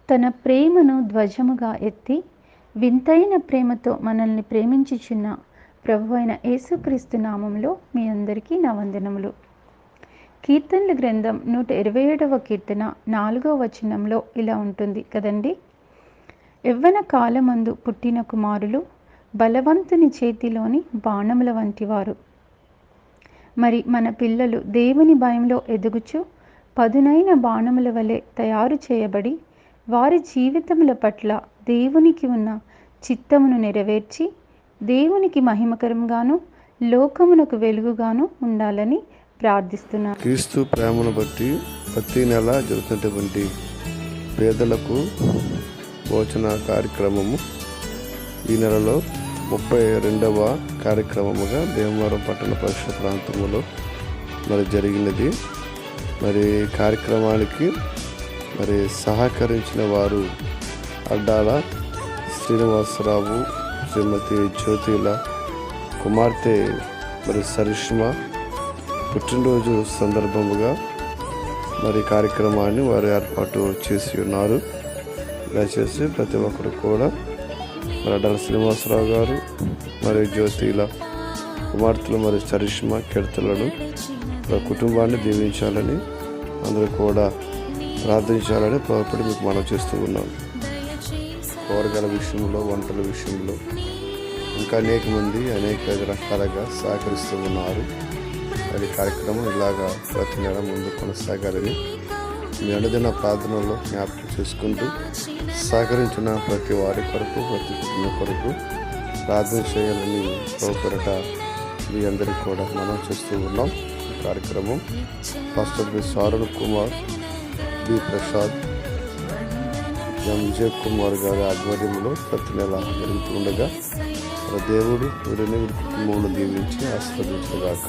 తన ప్రేమను ధ్వజముగా ఎత్తి వింతైన ప్రేమతో మనల్ని ప్రేమించుచున్న ప్రభువైన యేసుక్రీస్తు నామంలో మీ అందరికీ నా వందనములు. కీర్తనల గ్రంథం 127వ కీర్తన 4వ వచనంలో ఇలా ఉంటుంది కదండి. యవ్వన కాలమందు పుట్టిన కుమారులు బలవంతుని చేతిలోని బాణముల వంటివారు. మరి మన పిల్లలు దేవుని భయంలో ఎదుగుచు పదునైన బాణముల వలె తయారు చేయబడి వారి జీవితముల పట్ల దేవునికి ఉన్న చిత్తమును నెరవేర్చి దేవునికి మహిమకరంగాను లోకమునకు వెలుగుగాను ఉండాలని ప్రార్థిస్తున్నాను. క్రీస్తు ప్రేమను బట్టి ప్రతి నెల జరుగుతున్నటువంటి పేదలకు భోజన కార్యక్రమము ఈ నెలలో 32వ కార్యక్రమముగా భీమవరం పట్టణ పరిసర ప్రాంతంలో జరిగినది. కార్యక్రమానికి సహకరించిన వారు అడ్డాల శ్రీనివాసరావు, శ్రీమతి జ్యోతిల కుమార్తె సరిష్మా పుట్టినరోజు సందర్భముగా కార్యక్రమాన్ని వారు ఏర్పాటు చేసి ఉన్నారు. దయచేసి ప్రతి ఒక్కరు కూడా అడ్డాల శ్రీనివాసరావు గారు మరియు జ్యోతిల కుమార్తెలు చరిష్మా కీర్తనలను కుటుంబాన్ని దీవించాలని అందరూ కూడా ప్రార్థించాలని ప్రభుత్వం మీకు మనం చేస్తూ ఉన్నాం. కూరగాయల విషయంలో, వంటల విషయంలో ఇంకా అనేక మంది అనేక రకాలుగా సహకరిస్తూ ఉన్నారు. అది కార్యక్రమం ఇలాగా ప్రతి నెల ముందు కొనసాగాలని మీ అనుదిన ప్రార్థనలో జ్ఞాపకం చేసుకుంటూ సహకరించిన ప్రతి వారి కొరకు, ప్రతి కుటుంబం కొరకు ప్రార్థన చేయాలని ప్రభుపరట మీ అందరికీ కూడా మనం చేస్తూ ఉన్నాం. ఈ కార్యక్రమం pastor B Sarun Kumar, B Prasad, MJ Kumar గారి ఆధ్వర్యంలో ప్రతి నెల జరుగుతుండగా దేవుడు వీరిని కుటుంబంలో దీవించి ఆశీర్వదించగాక.